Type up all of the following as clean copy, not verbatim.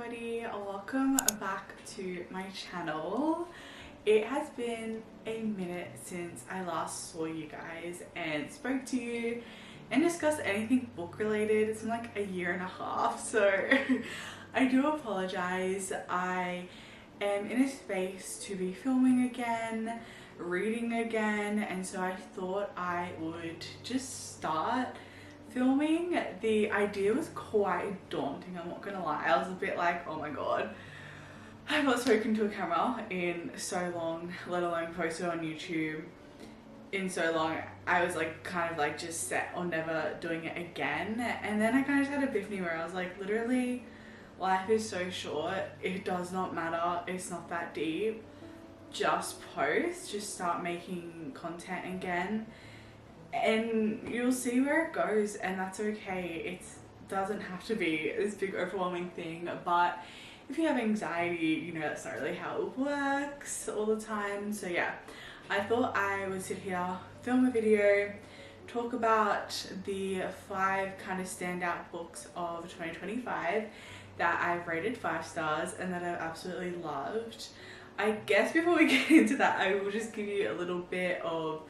everybody, welcome back to my channel. It has been a minute since I last saw you guys and spoke to you and discussed anything book related. It's been like a year and a half, so I do apologize. I am in a space to be filming again, reading again, and so I thought I would just start filming. The idea was quite daunting, I'm not gonna lie. I was a bit like, oh my god, I've not spoken to a camera in so long, let alone posted on YouTube in so long. I was like kind of like just set on never doing it again, and then I kind of just had an epiphany where I was like, literally life is so short, it does not matter, it's not that deep, just post, just start making content again, and you'll see where it goes, and that's okay. It doesn't have to be this big overwhelming thing, but if you have anxiety, you know that's not really how it works all the time. So yeah, I thought I would sit here, film a video, talk about the 5 kind of standout books of 2025 that I've rated 5 stars and that I've absolutely loved. I guess before we get into that, I will just give you a little bit of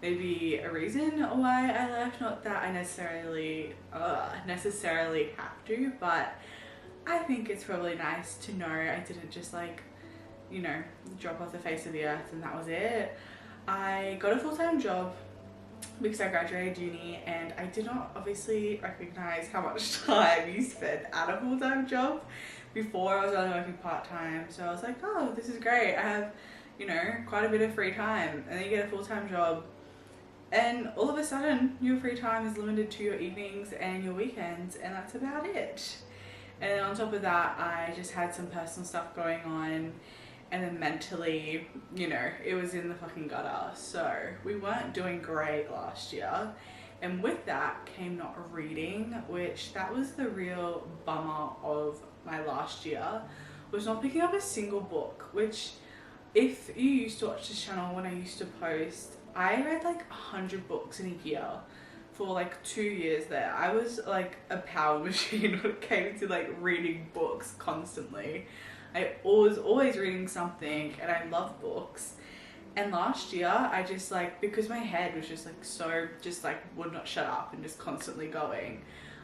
maybe a reason why I left. Not that I necessarily have to, but I think it's probably nice to know I didn't just like, you know, drop off the face of the earth and that was it. I got a full-time job because I graduated uni, and I did not obviously recognize how much time you spend at a full-time job. Before, I was only working part-time, so I was like, oh, this is great, I have, you know, quite a bit of free time. And then you get a full-time job, and all of a sudden your free time is limited to your evenings and your weekends, and that's about it. And then on top of that, I just had some personal stuff going on, and then mentally, you know, it was in the fucking gutter. So we weren't doing great last year, and with that came not reading, which that was the real bummer of my last year, was not picking up a single book. Which, if you used to watch this channel when I used to post, I read like 100 books in a year for like 2 years there. I was like a power machine when it came to like reading books constantly. I was always reading something, and I love books. And last year I just like, because my head was just like so, just like would not shut up and just constantly going,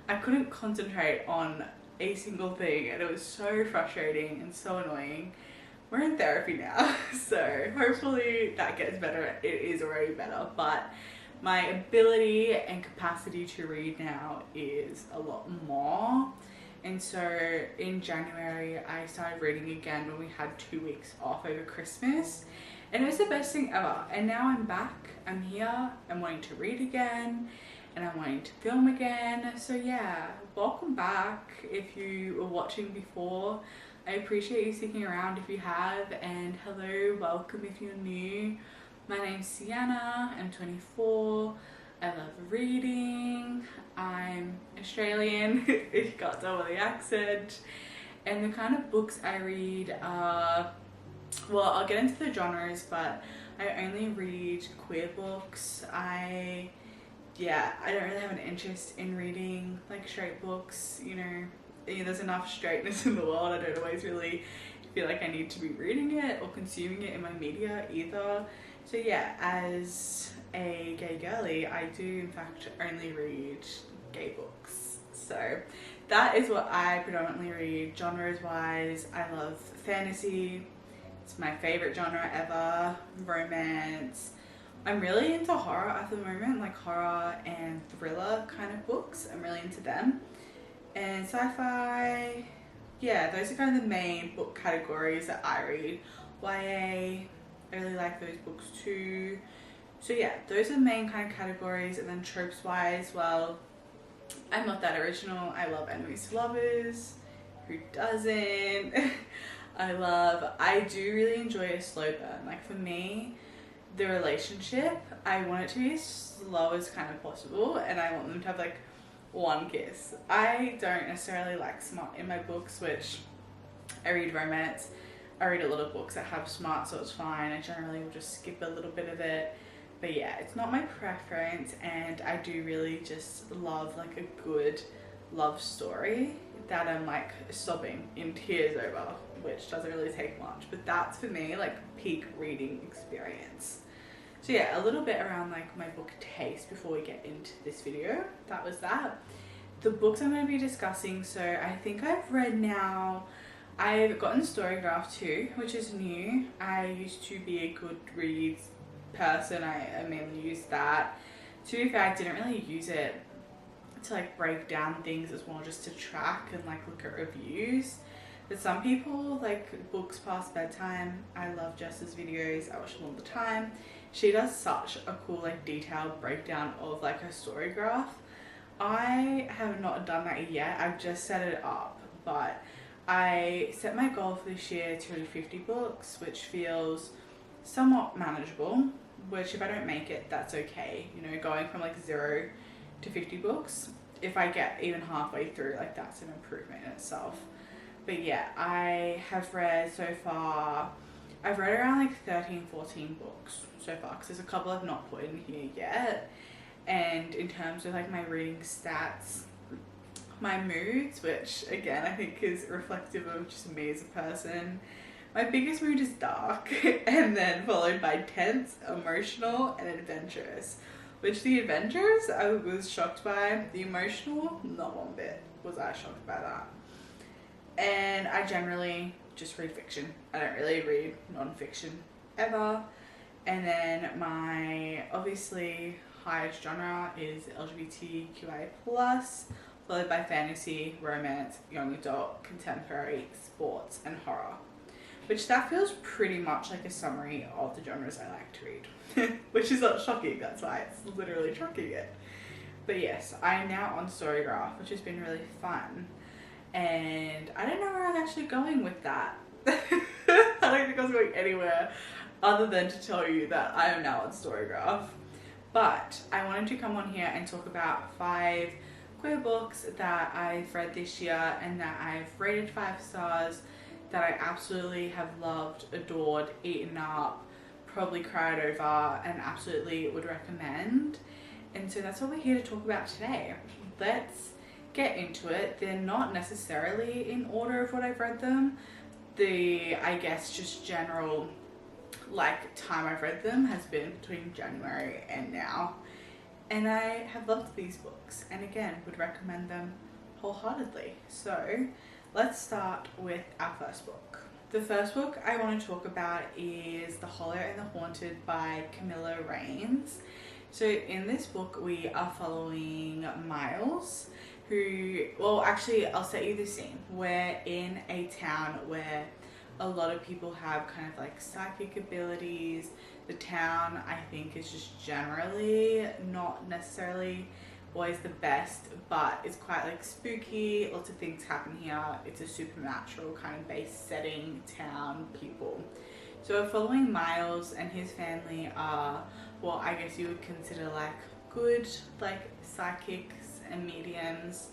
I couldn't concentrate on a single thing, and it was so frustrating and so annoying. We're in therapy now, so hopefully that gets better. It is already better, but my ability and capacity to read now is a lot more. And so in January I started reading again when we had 2 weeks off over Christmas, and it was the best thing ever. And now I'm back, I'm here, I'm wanting to read again, and I'm wanting to film again. So yeah, welcome back if you were watching before. I appreciate you sticking around if you have, and hello, welcome if you're new. My name's Sienna, I'm 24, I love reading, I'm Australian, if you can't tell by the accent, and the kind of books I read are, well, I'll get into the genres, but I only read queer books. I don't really have an interest in reading like straight books, you know. There's enough straightness in the world. I don't always really feel like I need to be reading it or consuming it in my media either. So yeah, as a gay girly, I do in fact only read gay books. So that is what I predominantly read. Genres wise, I love fantasy. It's my favorite genre ever. Romance. I'm really into horror at the moment, like horror and thriller kind of books. I'm really into them. And sci-fi, yeah, those are kind of the main book categories that I read. YA, I really like those books too. So yeah, those are the main kind of categories. And then tropes wise, well, I'm not that original. I love enemies to lovers. Who doesn't? I do really enjoy a slow burn. Like for me, the relationship, I want it to be as slow as kind of possible, and I want them to have like one kiss. I don't necessarily like smut in my books, which I read romance. I read a lot of books that have smut, so it's fine. I generally will just skip a little bit of it. But yeah, it's not my preference, and I do really just love like a good love story that I'm like sobbing in tears over, which doesn't really take much, but that's for me like peak reading experience. So yeah, a little bit around like my book taste before we get into this video. That was that. The books I'm going to be discussing, so I think I've read now, I've gotten Storygraph too, which is new. I used to be a Goodreads person. I mainly used that. To be fair, I didn't really use it to like break down things, as well just to track and like look at reviews. But some people like books past bedtime. I love Jess's videos. I watch them all the time. She does such a cool like detailed breakdown of like her Storygraph. I have not done that yet. I've just set it up, but I set my goal for this year to read 50 books, which feels somewhat manageable, which if I don't make it, that's okay. You know, going from like 0 to 50 books, if I get even halfway through, like that's an improvement in itself. But yeah, I have read so far, I've read around like 13, 14 books so far, because there's a couple I've not put in here yet. And in terms of like my reading stats, my moods, which again I think is reflective of just me as a person, my biggest mood is dark, and then followed by tense, emotional, and adventurous. Which the adventurous I was shocked by. The emotional, not one bit was I shocked by that. And I generally just read fiction. I don't really read non-fiction ever. And then my obviously highest genre is LGBTQI+, followed by fantasy, romance, young adult, contemporary, sports, and horror. Which that feels pretty much like a summary of the genres I like to read. Which is not shocking, that's why it's literally tracking it. But yes, I am now on Storygraph, which has been really fun. And I don't know where I'm actually going with that. I don't think I was going anywhere other than to tell you that I am now on Storygraph. But I wanted to come on here and talk about 5 queer books that I've read this year and that I've rated 5 stars, that I absolutely have loved, adored, eaten up, probably cried over, and absolutely would recommend. And so that's what we're here to talk about today. Let's get into it. They're not necessarily in order of what I've read them. I guess just general like time I've read them has been between January and now. And I have loved these books, and again would recommend them wholeheartedly. So let's start with our first book. The first book I want to talk about is The Hollow and the Haunted by Camilla Rains. So in this book we are following Miles, who, well actually I'll set you the scene. We're in a town where a lot of people have kind of like psychic abilities. The town I think is just generally not necessarily always the best, but it's quite like spooky, lots of things happen here. It's a supernatural kind of based setting, town, people. So we're following Miles, and his family are, well I guess you would consider like good like psychics and mediums,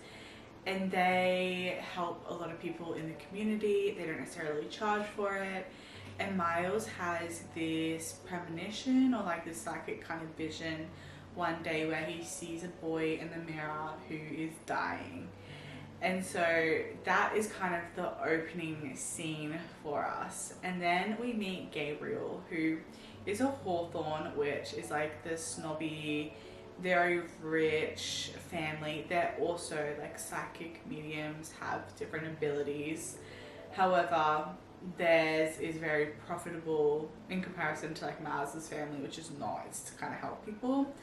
and they help a lot of people in the community. They don't necessarily charge for it. And Miles has this premonition, or like this psychic kind of vision one day where he sees a boy in the mirror who is dying. And so that is kind of the opening scene for us. And then we meet Gabriel, who is a Hawthorne, which is like the snobby, very rich family. They're also like psychic mediums, have different abilities. However, theirs is very profitable in comparison to like Miles's family, which is not. It's to kind of help people.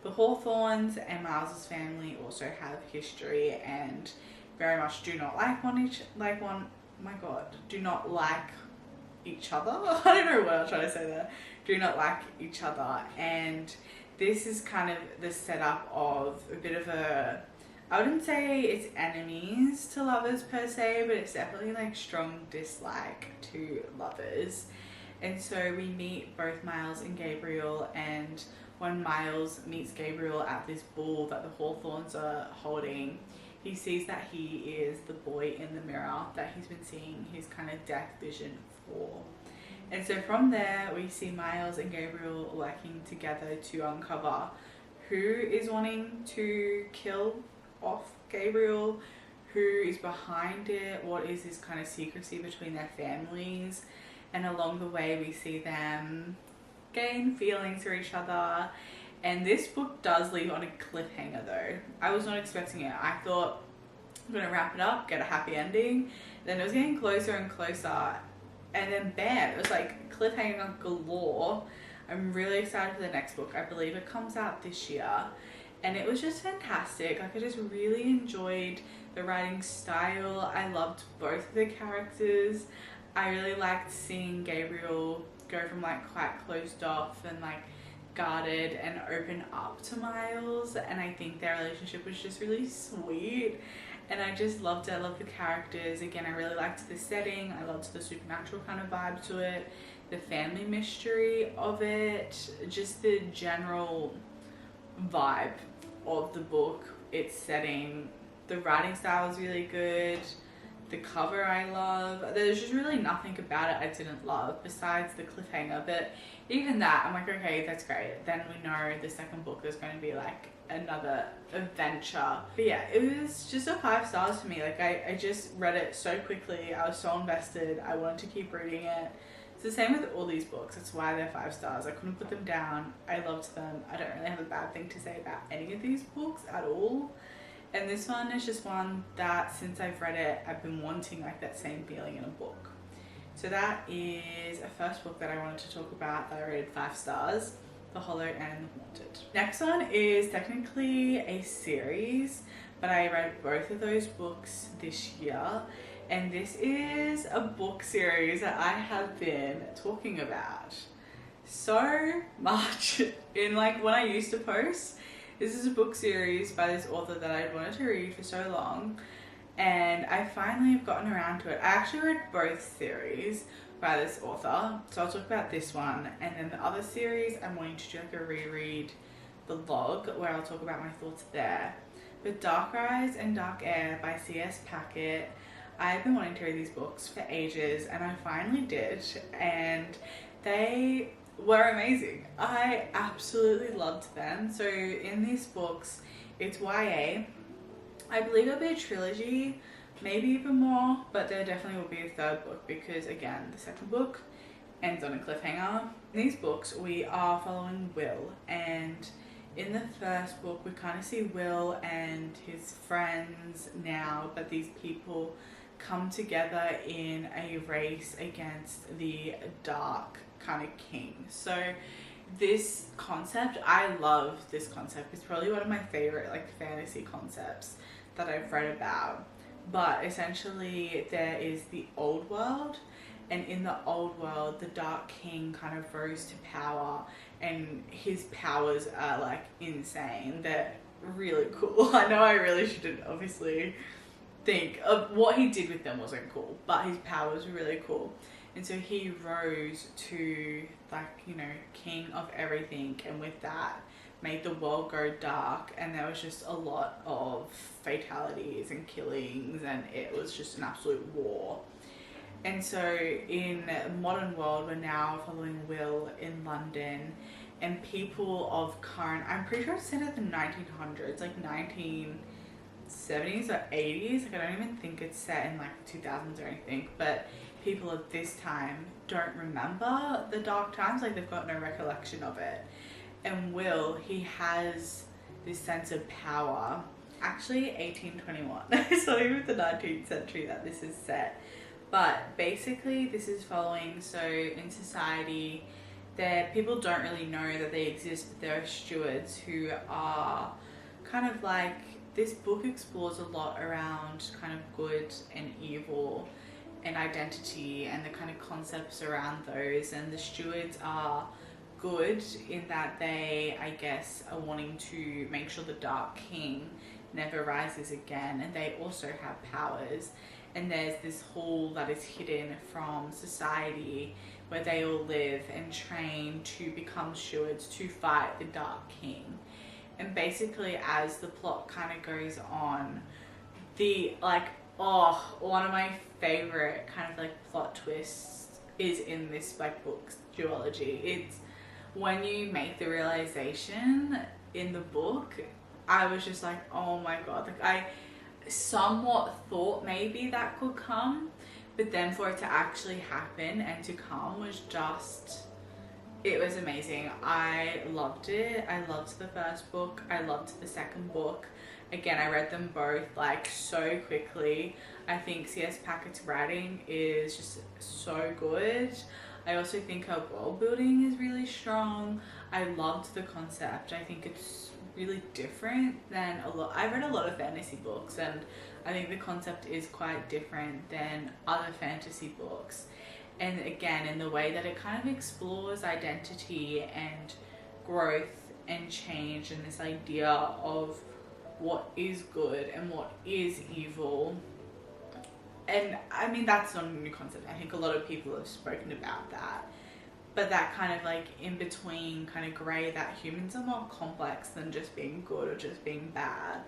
The Hawthorns and Miles's family also have history and very much do not like do not like each other. I don't know what I'm trying to say there. Do not like each other, and this is kind of the setup of a bit of a, I wouldn't say it's enemies to lovers per se, but it's definitely like strong dislike to lovers. And so we meet both Miles and Gabriel, and when Miles meets Gabriel at this ball that the Hawthorns are holding, he sees that he is the boy in the mirror that he's been seeing his kind of death vision for. And so from there we see Miles and Gabriel working together to uncover who is wanting to kill off Gabriel, who is behind it, what is this kind of secrecy between their families, and along the way we see them gain feelings for each other. And this book does leave on a cliffhanger though. I was not expecting it. I thought I'm gonna wrap it up, get a happy ending. Then it was getting closer and closer, and then bam, it was like cliffhanger galore. I'm really excited for the next book. I believe it comes out this year, and it was just fantastic. Like, I just really enjoyed the writing style. I loved both of the characters. I really liked seeing Gabriel go from like quite closed off and like guarded and open up to Miles, and I think their relationship was just really sweet, and I just loved it. I loved the characters. Again, I really liked the setting. I loved the supernatural kind of vibe to it, the family mystery of it, just the general vibe of the book, its setting. The writing style was really good. The cover I love. There's just really nothing about it I didn't love besides the cliffhanger, but even that, I'm like, okay, that's great. Then we know the second book is going to be like another adventure. But yeah, it was just a 5 stars for me. Like, I just read it so quickly. I was so invested. I wanted to keep reading it. It's the same with all these books. That's why they're 5 stars. I couldn't put them down. I loved them. I don't really have a bad thing to say about any of these books at all. And this one is just one that since I've read it, I've been wanting like that same feeling in a book. So that is a first book that I wanted to talk about that I rated 5 stars, The Hollow and the Haunted. Next one is technically a series, but I read both of those books this year. And this is a book series that I have been talking about so much in like when I used to post. This is a book series by this author that I'd wanted to read for so long, and I finally have gotten around to it. I actually read both series by this author, so I'll talk about this one, and then the other series I'm wanting to do like a reread vlog where I'll talk about my thoughts there. But Dark Rise and Dark Air by C.S. Packet, I've been wanting to read these books for ages, and I finally did, and they were amazing. I absolutely loved them. So in these books, it's YA. I believe it'll be a trilogy, maybe even more, but there definitely will be a third book because, again, the second book ends on a cliffhanger. In these books, we are following Will, and in the first book, we kind of see Will and his friends now, but these people come together in a race against the Dark kind of king. So this concept, I love this concept. It's probably one of my favorite like fantasy concepts that I've read about. But essentially there is the old world, and in the old world the Dark King kind of rose to power, and his powers are like insane. They're really cool. I know I really shouldn't obviously think of what he did with them wasn't cool, but his powers were really cool. And so he rose to like, you know, king of everything, and with that made the world go dark, and there was just a lot of fatalities and killings, and it was just an absolute war. And so in the modern world, we're now following Will in London, and people of current, I'm pretty sure it's set at the 1900s, like 1970s or 80s. Like, I don't even think it's set in like the 2000s or anything, but people of this time don't remember the dark times, like they've got no recollection of it. And Will, he has this sense of power. Actually 1821, it's not even the 19th century that this is set, but basically this is following, so in society there, people don't really know that they exist, but there are stewards who are kind of like, this book explores a lot around kind of good and evil and identity and the kind of concepts around those. And the stewards are good in that they, I guess, are wanting to make sure the Dark King never rises again, and they also have powers. And there's this hall that is hidden from society where they all live and train to become stewards to fight the Dark King. And basically as the plot kind of goes on, the like, oh, one of my favorite kind of like plot twists is in this like book's duology. It's when you make the realization in the book, I was just like, oh my god, like somewhat thought maybe that could come, but then for it to actually happen and to come was just, it was amazing. I loved it. I loved the first book. I loved the second book. Again, I read them both like so quickly. I think C.S. Packett's writing is just so good. I also think her world building is really strong. I loved the concept. I think it's really different than a lot. I've read a lot of fantasy books, and I think the concept is quite different than other fantasy books. And again, in the way that it kind of explores identity and growth and change, and this idea of what is good and what is evil. And I mean, that's not a new concept. I think a lot of people have spoken about that. But that kind of like in between kind of grey, that humans are more complex than just being good or just being bad.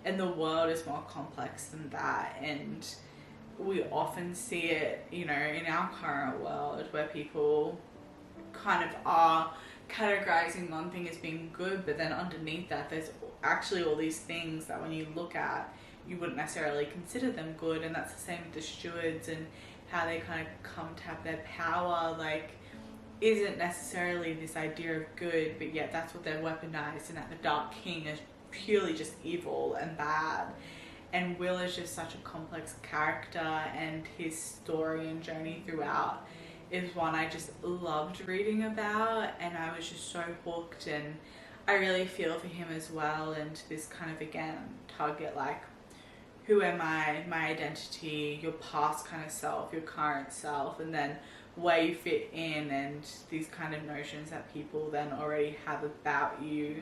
And the world is more complex than that. And we often see it, you know, in our current world where people kind of are categorizing one thing as being good, but then underneath that there's actually all these things that when you look at, you wouldn't necessarily consider them good. And that's the same with the stewards and how they kind of come to have their power, like isn't necessarily this idea of good, but yet that's what they're weaponized, and that the Dark King is purely just evil and bad. And Will is just such a complex character, and his story and journey throughout is one I just loved reading about, and I was just so hooked, and I really feel for him as well. And this kind of, again, target like, who am I, my identity, your past kind of self, your current self, and then where you fit in, and these kind of notions that people then already have about you.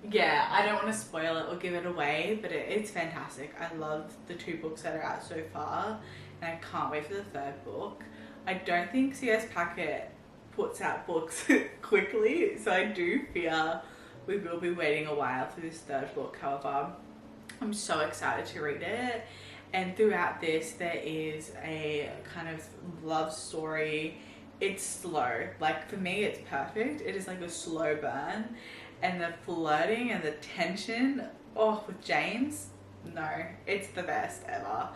Yeah, I don't want to spoil it or give it away, but it's fantastic. I love the 2 books that are out so far, and I can't wait for the 3rd book. I don't think C.S. Packet puts out books quickly, so I do fear we will be waiting a while for this 3rd book. However, I'm so excited to read it. And throughout this, there is a kind of love story. It's slow. Like, for me, it's perfect. It is like a slow burn. And the flirting and the tension, oh, with James, no, it's the best ever.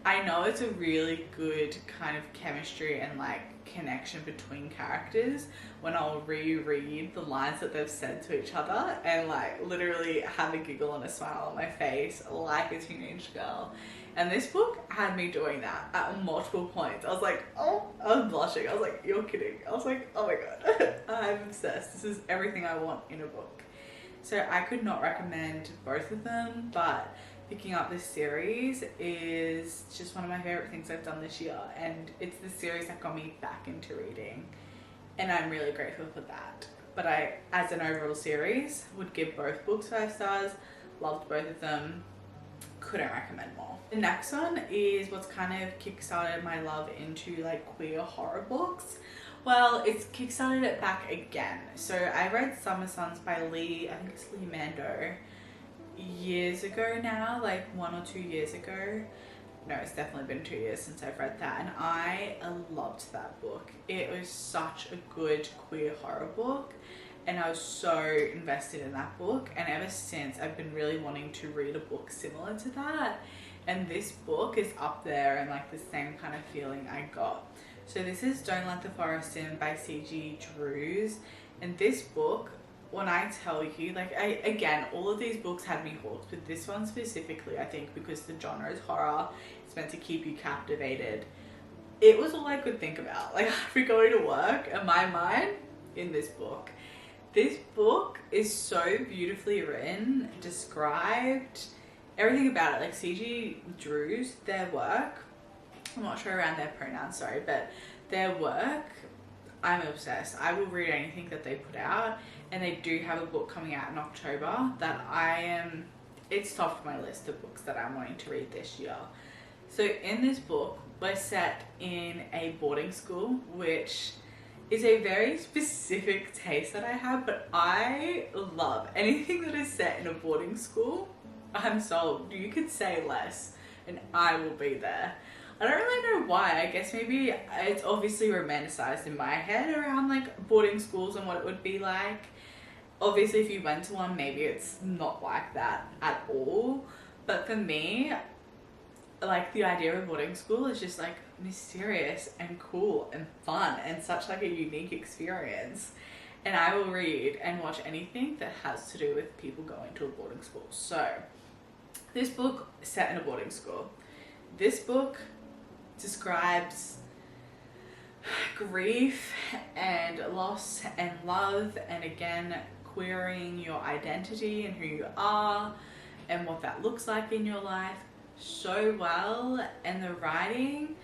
I know it's a really good kind of chemistry and like connection between characters when I'll reread the lines that they've said to each other and like literally have a giggle and a smile on my face like a teenage girl. And this book had me doing that at multiple points. I was like, oh, I was blushing. I was like, you're kidding. I was like, oh my God, I'm obsessed. This is everything I want in a book. So I could not recommend both of them, but picking up this series is just one of my favorite things I've done this year. And it's the series that got me back into reading. And I'm really grateful for that. But I, as an overall series, would give both books 5 stars. Loved both of them. Couldn't recommend more. The next one is what's kind of kickstarted my love into like queer horror books. Well, it's kickstarted it back again. So I read Summer Suns by Lee, I think it's Lee Mando, years ago now, like 1 or 2 years ago. No, it's definitely been 2 years since I've read that, and I loved that book. It was such a good queer horror book, and I was so invested in that book, and ever since I've been really wanting to read a book similar to that, and this book is up there and like the same kind of feeling I got. So this is Don't Let the Forest In by C.G. Drews, and this book, when I tell you, like, again, all of these books had me hooked, but this one specifically, I think because the genre is horror, it's meant to keep you captivated. It was all I could think about. Like, I'd be going to work and my mind in this book. This book is so beautifully written, described, everything about it. Like C.G. Drews, their work, I'm not sure around their pronouns, sorry, but their work, I'm obsessed. I will read anything that they put out, and they do have a book coming out in October that it's top of my list of books that I'm wanting to read this year. So in this book, we're set in a boarding school, which is a very specific taste that I have, but I love anything that is set in a boarding school. I'm sold. You could say less and I will be there. I don't really know why. I guess maybe it's obviously romanticized in my head around like boarding schools and what it would be like. Obviously if you went to one, maybe it's not like that at all, But for me, like the idea of boarding school is just like mysterious and cool and fun and such like a unique experience. And I will read and watch anything that has to do with people going to a boarding school. So this book is set in a boarding school. This book describes grief and loss and love, and again queering your identity and who you are and what that looks like in your life so well. And the writing,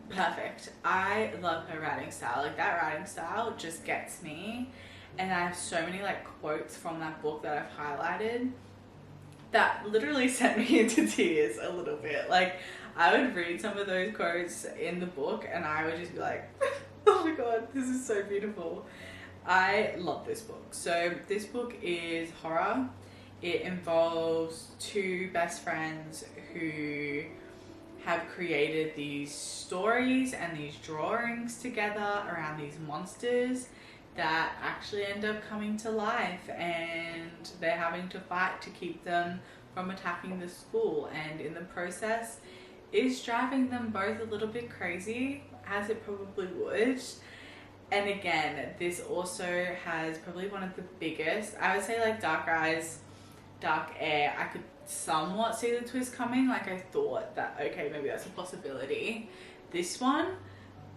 perfect. I love her writing style. Like that writing style just gets me. And I have so many like quotes from that book that I've highlighted that literally sent me into tears a little bit. Like I would read some of those quotes in the book and I would just be like, oh my god, this is so beautiful. I love this book. So this book is horror. It involves two best friends who have created these stories and these drawings together around these monsters that actually end up coming to life, and they're having to fight to keep them from attacking the school, and in the process is driving them both a little bit crazy, as it probably would. And again, this also has probably one of the biggest, I would say, like Dark Eyes, Dark Air, I could somewhat see the twist coming. Like I thought that, okay, maybe that's a possibility. This one,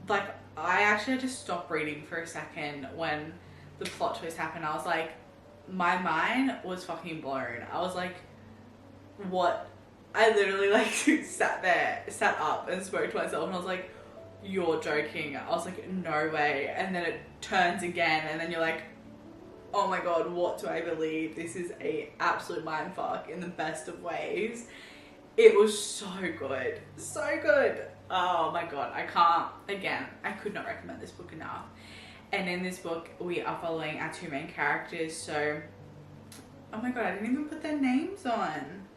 like I actually had to stop reading for a second when the plot twist happened. I was like, my mind was fucking blown. I was like, what? I literally like sat up and spoke to myself and I was like, you're joking. I was like, no way. And then it turns again and then you're like, oh my god, what do I believe? This is a absolute mindfuck in the best of ways. It was so good. So good. Oh my god, I could not recommend this book enough. And in this book, we are following our two main characters. So, oh my god, I didn't even put their names on.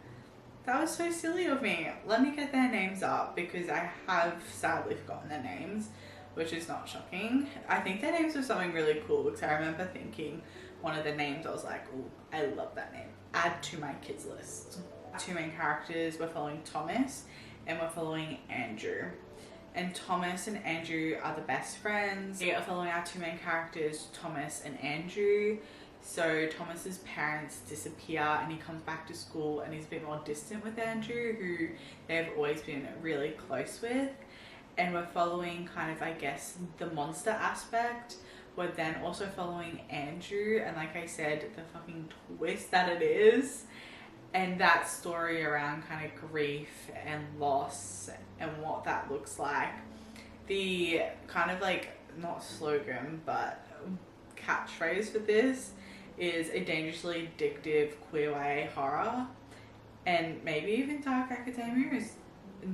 That was so silly of me. Let me get their names up because I have sadly forgotten their names, which is not shocking. I think their names were something really cool because I remember thinking one of the names, I was like, ooh, I love that name. Add to my kids list. Two main characters, we're following Thomas and we're following Andrew. And Thomas and Andrew are the best friends. We are following our two main characters, Thomas and Andrew. So Thomas's parents disappear and he comes back to school and he's a bit more distant with Andrew, who they've always been really close with. And we're following kind of, I guess, the monster aspect. We're then also following Andrew and, like I said, the fucking twist that it is. And that story around kind of grief and loss and what that looks like. The kind of like, not slogan, but catchphrase for this is a dangerously addictive queer YA horror, and maybe even dark academia is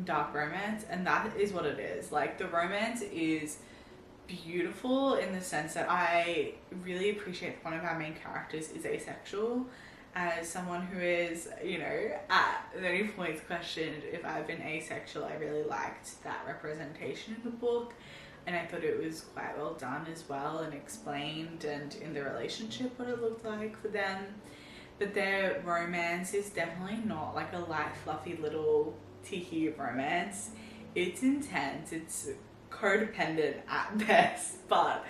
dark romance, and that is what it is. Like the romance is beautiful in the sense that I really appreciate that one of our main characters is asexual. As someone who is, you know, at many points questioned if I've been asexual, I really liked that representation in the book. And I thought it was quite well done as well and explained, and in the relationship what it looked like for them. But their romance is definitely not like a light fluffy little tiki romance. It's intense, it's codependent at best, but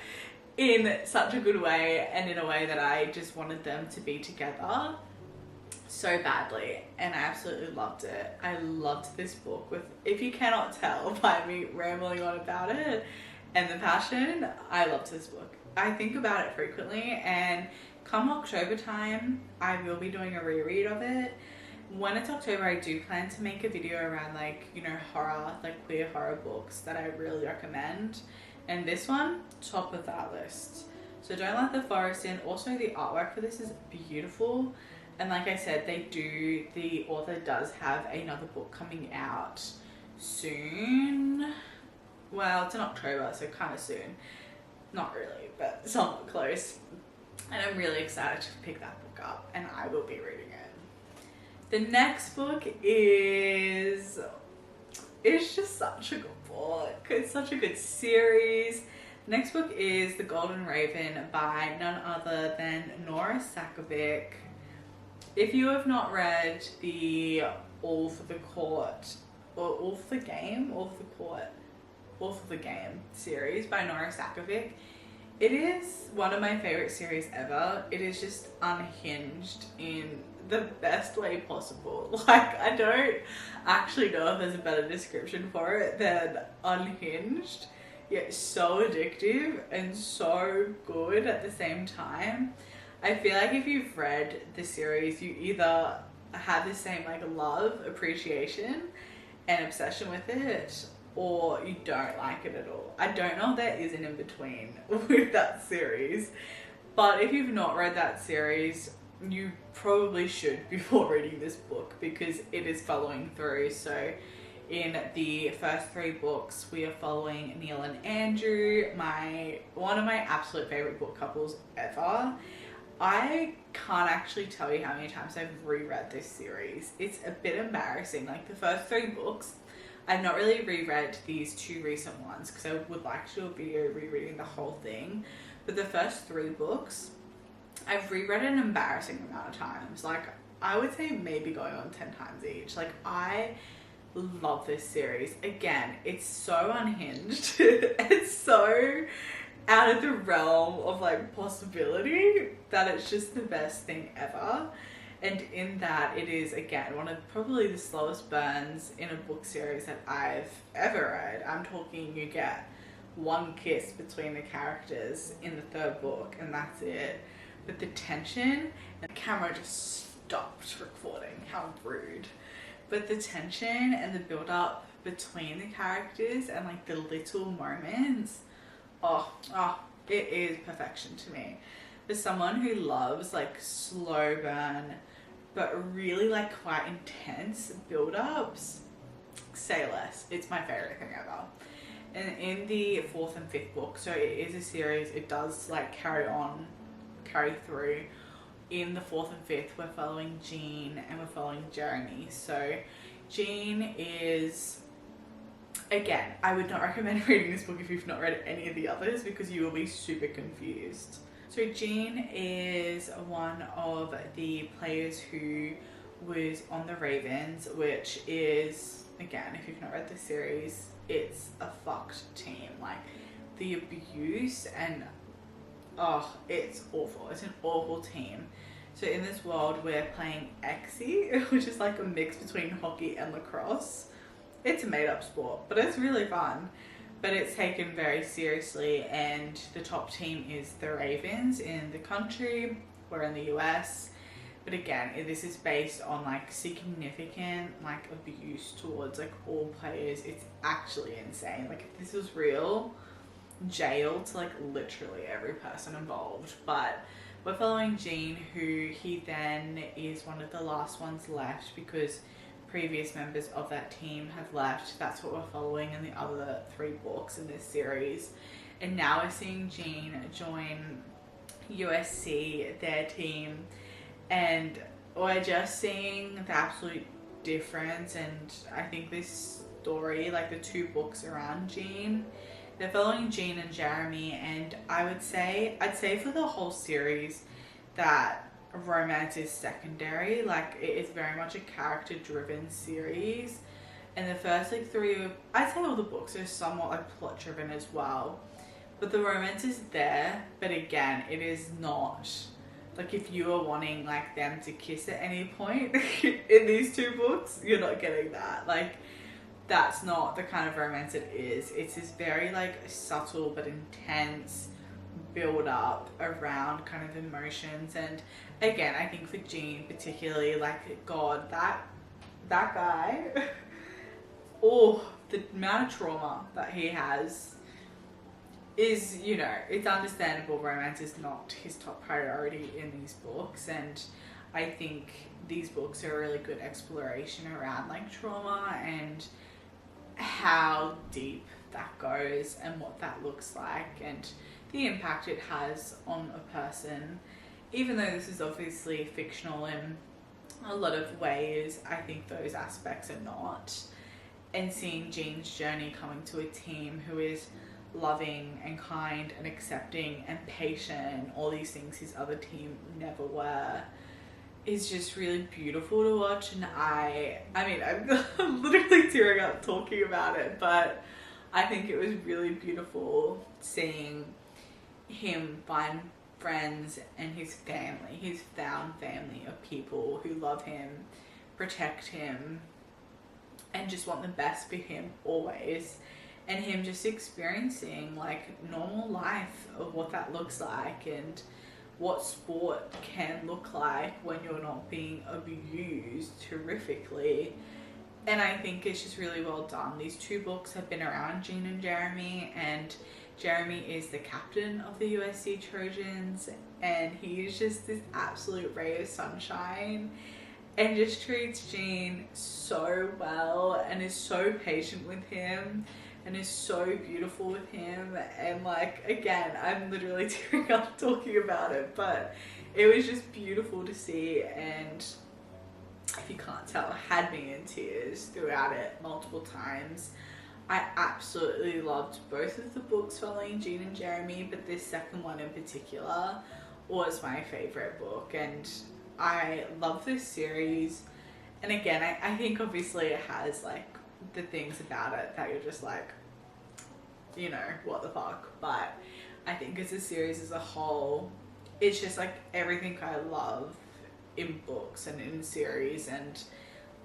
in such a good way and in a way that I just wanted them to be together so badly, and I absolutely loved it. I loved this book. With, if you cannot tell by me rambling on about it and the passion, I loved this book. I think about it frequently, and come October time I will be doing a reread of it. When it's October, I do plan to make a video around, like, you know, horror, like queer horror books that I really recommend, and this one, top of that list. So Don't Let the Forest In. Also, the artwork for this is beautiful. And like I said, the author does have another book coming out soon. Well, it's in October, so kind of soon. Not really, but somewhat close. And I'm really excited to pick that book up, and I will be reading it. The next book is, it's just such a good book. It's such a good series. The next book is The Golden Raven by none other than Nora Sakovic. If you have not read the All for the Court, or All for the Game, All for the Court, All for the Game series by Nora Sakovic, it is one of my favorite series ever. It is just unhinged in the best way possible. Like, I don't actually know if there's a better description for it than unhinged, yet so addictive and so good at the same time. I feel like if you've read the series, you either have the same like love, appreciation, and obsession with it, or you don't like it at all. I don't know if there is an in-between with that series, but if you've not read that series, you probably should before reading this book, because it is following through. So in the first 3 books, we are following Neil and Andrew, one of my absolute favorite book couples ever. I can't actually tell you how many times I've reread this series. It's a bit embarrassing. Like, the first 3 books, I've not really reread these 2 recent ones because I would like to do a video rereading the whole thing. But the first 3 books, I've reread an embarrassing amount of times. Like, I would say maybe going on 10 times each. Like, I love this series. Again, it's so unhinged. It's so out of the realm of like possibility that it's just the best thing ever. And in that, it is again one of probably the slowest burns in a book series that I've ever read. I'm talking, you get 1 kiss between the characters in the 3rd book and that's it. But the tension, and the camera just stopped recording, how rude. But the tension and the build up between the characters and like the little moments, oh, it is perfection to me. For someone who loves like slow burn, but really like quite intense build-ups, say less. It's my favorite thing ever. And in the 4th and 5th book, so it is a series, it does like carry through. In the 4th and 5th, we're following Jean and we're following Jeremy. So Jean is, again, I would not recommend reading this book if you've not read any of the others because you will be super confused. So Jean is one of the players who was on the Ravens, which is, again, if you've not read the series, it's a fucked team. Like, the abuse and, oh, it's awful. It's an awful team. So in this world, we're playing Exie, which is like a mix between hockey and lacrosse. It's a made-up sport, but it's really fun. But it's taken very seriously, and the top team is the Ravens in the country. We're in the US. But again, this is based on like significant like abuse towards like all players. It's actually insane. Like, if this was real, jail to like literally every person involved. But we're following Jean, who he then is one of the last ones left because previous members of that team have left. That's what we're following in the other 3 books in this series. And now we're seeing Jean join USC, their team, and we're just seeing the absolute difference. And I think this story, like the 2 books around Jean, they're following Jean and Jeremy, and I'd say for the whole series that romance is secondary. Like, it is very much a character driven series, and the first like 3, I'd say all the books are somewhat like plot driven as well, but the romance is there. But again, it is not like, if you are wanting like them to kiss at any point in these 2 books, you're not getting that. Like, that's not the kind of romance it is. It's this very like subtle but intense build up around kind of emotions. And again, I think for Jean particularly, like, God, that guy, oh, the amount of trauma that he has is, you know, it's understandable. Romance is not his top priority in these books, and I think these books are a really good exploration around like trauma and how deep that goes and what that looks like and the impact it has on a person. Even though this is obviously fictional in a lot of ways, I think those aspects are not. And seeing Jean's journey coming to a team who is loving and kind and accepting and patient, all these things his other team never were, is just really beautiful to watch, and I mean, I'm literally tearing up talking about it, but I think it was really beautiful seeing him find friends and his family, his found family of people who love him, protect him, and just want the best for him always. And him just experiencing like normal life of what that looks like, and what sport can look like when you're not being abused horrifically. And I think it's just really well done. These two books have been around, Jean and Jeremy, and Jeremy is the captain of the USC Trojans, and he's just this absolute ray of sunshine and just treats Jean so well and is so patient with him and is so beautiful with him. And like, again, I'm literally tearing up talking about it, but it was just beautiful to see, and if you can't tell, had me in tears throughout it multiple times. I absolutely loved both of the books following Jean and Jeremy, but this second one in particular was my favorite book, and I love this series. And again, I think obviously it has like the things about it that you're just like, you know, what the fuck, but I think as a series as a whole, it's just like everything I love in books and in series, and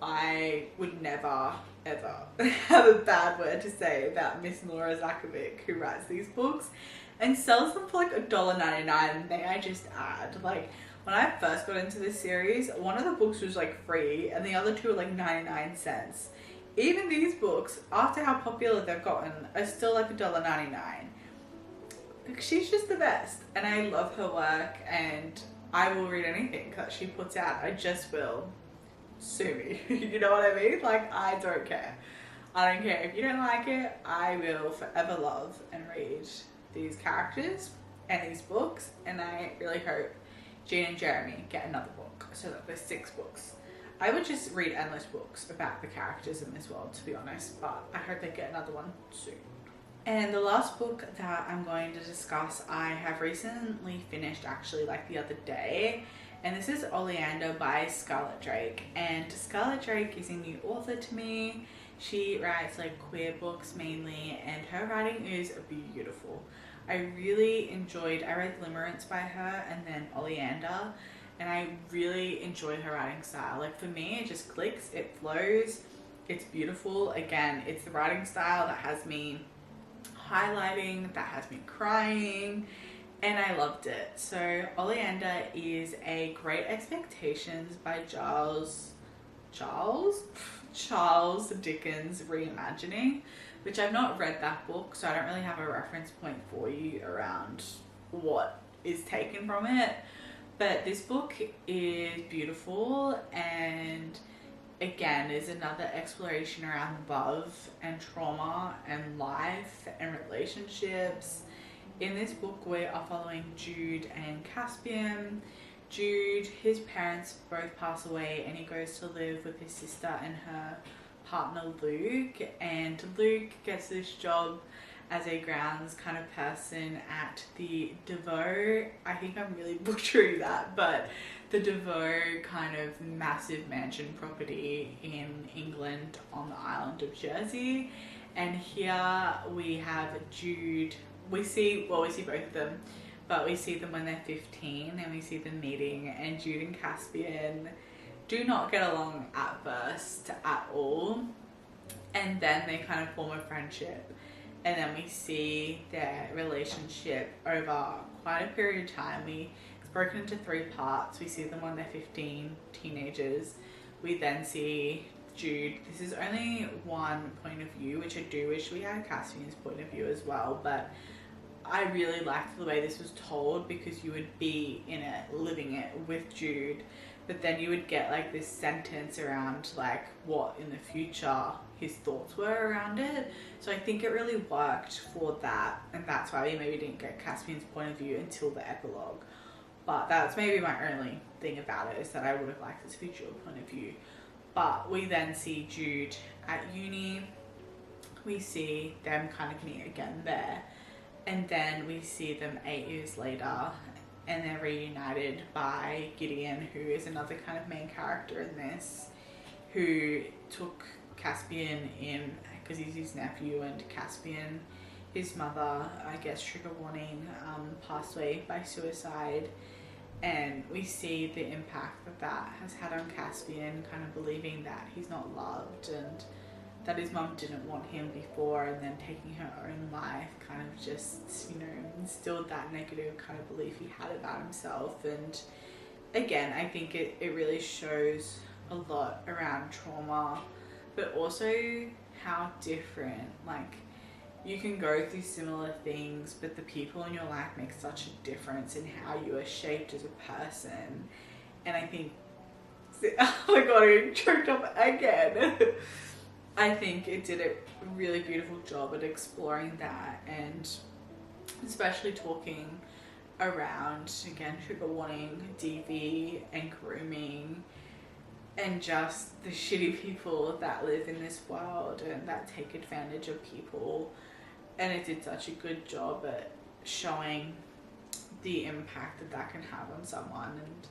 I would never ever have a bad word to say about Miss Nora Zakovic, who writes these books and sells them for like $1.99. May I just add, like, when I first got into this series, one of the books was like free and the other two were like 99 cents. Even these books, after how popular they've gotten, are still like $1.99. She's just the best, and I love her work, and I will read anything that she puts out. I just will. Sue me. You know what I mean? Like, I don't care. I don't care if you don't like it. I will forever love and read these characters and these books, and I really hope Jean and Jeremy get another book, so that there's 6 books. I would just read endless books about the characters in this world, to be honest, but I hope they get another one soon. And the last book that I'm going to discuss, I have recently finished actually like the other day, and this is Oleander by Scarlett Drake. And Scarlett Drake is a new author to me. She writes like queer books mainly, and her writing is beautiful. I really enjoyed, I read Limerence by her and then Oleander, and I really enjoyed her writing style. Like, for me, it just clicks, it flows, it's beautiful. Again, it's the writing style that has me highlighting, that has me crying, and I loved it. So Oleander is a Great Expectations by Charles Dickens reimagining, which I've not read that book, so I don't really have a reference point for you around what is taken from it. But this book is beautiful, and again is another exploration around love and trauma and life and relationships. In this book, we are following Jude and Caspian. Jude, his parents both pass away, and he goes to live with his sister and her partner Luke. And Luke gets this job as a grounds kind of person at the Devoe, I think I'm really butchering that, but the Devoe kind of massive mansion property in England on the island of Jersey. And here we have Jude, we see both of them, but we see them when they're 15, and we see them meeting, and Jude and Caspian do not get along at first at all, and then they kind of form a friendship. And then we see their relationship over quite a period of time. It's broken into 3 parts. We see them when they're 15, teenagers. We then see Jude. This is only one point of view, which I do wish we had Caspian's point of view as well, but I really liked the way this was told, because you would be in it, living it with Jude, but then you would get like this sentence around like what in the future his thoughts were around it. So I think it really worked for that, and that's why we maybe didn't get Caspian's point of view until the epilogue. But that's maybe my only thing about it, is that I would have liked this future point of view. But we then see Jude at uni. We see them kind of meet again there, and then we see them 8 years later, and they're reunited by Gideon, who is another kind of main character in this, who took Caspian in because he's his nephew, and Caspian, his mother, I guess trigger warning, passed away by suicide. And we see the impact that that has had on Caspian, kind of believing that he's not loved and that his mum didn't want him before, and then taking her own life kind of just, you know, instilled that negative kind of belief he had about himself. And again, I think it really shows a lot around trauma, but also how different, like, you can go through similar things, but the people in your life make such a difference in how you are shaped as a person. And I think, oh my god, I choked up again. I think it did a really beautiful job at exploring that, and especially talking around, again, trigger warning, DV and grooming, and just the shitty people that live in this world and that take advantage of people. And it did such a good job at showing the impact that that can have on someone, and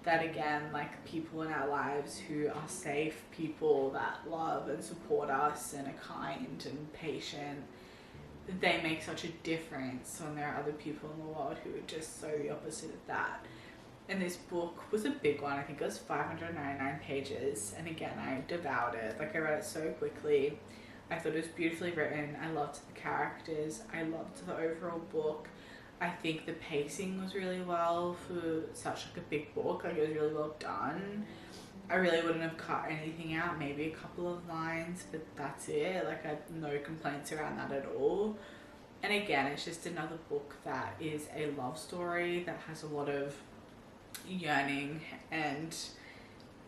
that, again, like, people in our lives who are safe, people that love and support us and are kind and patient, they make such a difference when there are other people in the world who are just so the opposite of that. And this book was a big one. I think it was 599 pages, and again, I devoured it. Like, I read it so quickly. I thought it was beautifully written. I loved the characters. I loved the overall book. I think the pacing was really well for such like a big book. Like, it was really well done. I really wouldn't have cut anything out, maybe a couple of lines, but that's it. Like, I had no complaints around that at all. And again, it's just another book that is a love story that has a lot of yearning and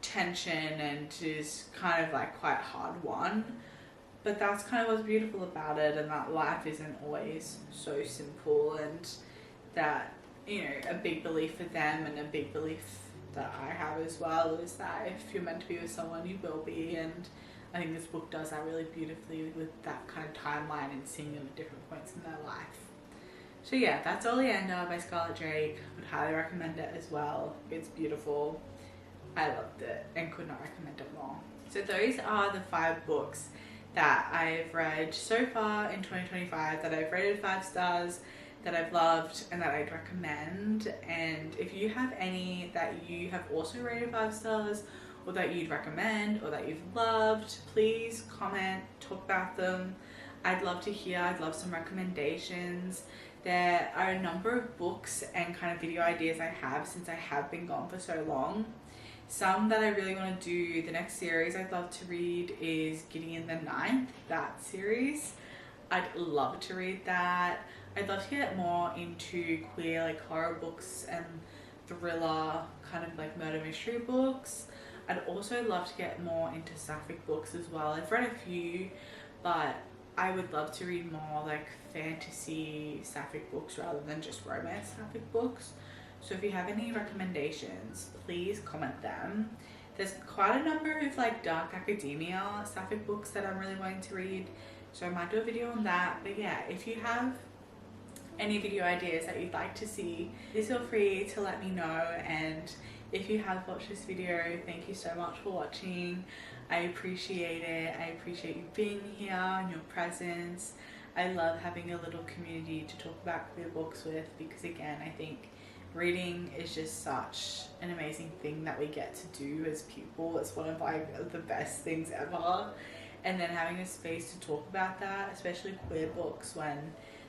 tension and is kind of like quite hard won. But that's kind of what's beautiful about it, and that life isn't always so simple, and that, you know, a big belief for them and a big belief that I have as well is that if you're meant to be with someone, you will be. And I think this book does that really beautifully with that kind of timeline and seeing them at different points in their life. So yeah, that's Oleander by Scarlett Drake. I would highly recommend it as well. It's beautiful. I loved it and could not recommend it more. So those are the 5 books that I've read so far in 2025 that I've rated 5 stars, that I've loved, and that I'd recommend. And if you have any that you have also rated 5 stars, or that you'd recommend, or that you've loved, please comment, talk about them. I'd love to hear. I'd love some recommendations. There are a number of books and kind of video ideas I have since I have been gone for so long. Some that I really want to do. The next series I'd love to read is Gideon the Ninth, that series. I'd love to read that. I'd love to get more into queer, like, horror books and thriller, kind of like murder mystery books. I'd also love to get more into sapphic books as well. I've read a few, but I would love to read more like fantasy sapphic books rather than just romance sapphic books. So if you have any recommendations, please comment them. There's quite a number of like dark academia sapphic books that I'm really wanting to read, so I might do a video on that. But yeah, if you have any video ideas that you'd like to see, please feel free to let me know. And if you have watched this video, thank you so much for watching. I appreciate it. I appreciate you being here and your presence. I love having a little community to talk about queer books with, because again, I think reading is just such an amazing thing that we get to do as people. It's one of like the best things ever. And then having a space to talk about that, especially queer books, when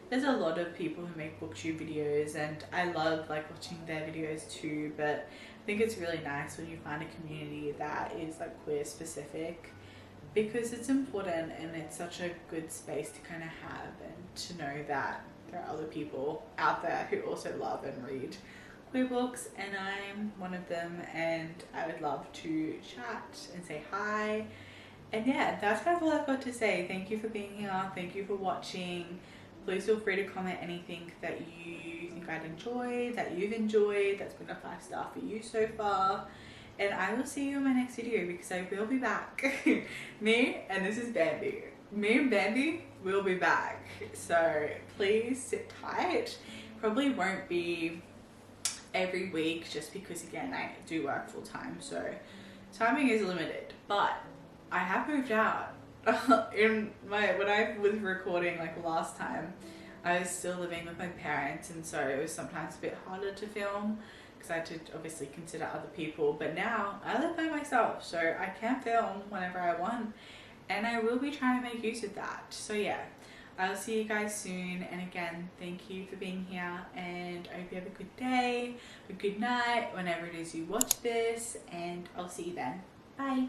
there's a lot of people who make booktube videos, and I love like watching their videos too, but I think it's really nice when you find a community that is like queer specific, because it's important and it's such a good space to kind of have, and to know that there are other people out there who also love and read queer books, and I'm one of them, and I would love to chat and say hi. And yeah, that's kind of all I've got to say. Thank you for being here. Thank you for watching. Please feel free to comment anything that you think I'd enjoy, that you've enjoyed, that's been a 5-star for you so far. And I will see you in my next video, because I will be back. Me, and this is Bambi. Me and Bambi will be back. So please sit tight. Probably won't be every week, just because again I do work full time, so timing is limited. But I have moved out. When I was recording like last time, I was still living with my parents, and so it was sometimes a bit harder to film because I had to obviously consider other people. But now I live by myself, so I can film whenever I want, and I will be trying to make use of that. So yeah, I'll see you guys soon, and again, thank you for being here, and I hope you have a good day, a good night, whenever it is you watch this, and I'll see you then. Bye.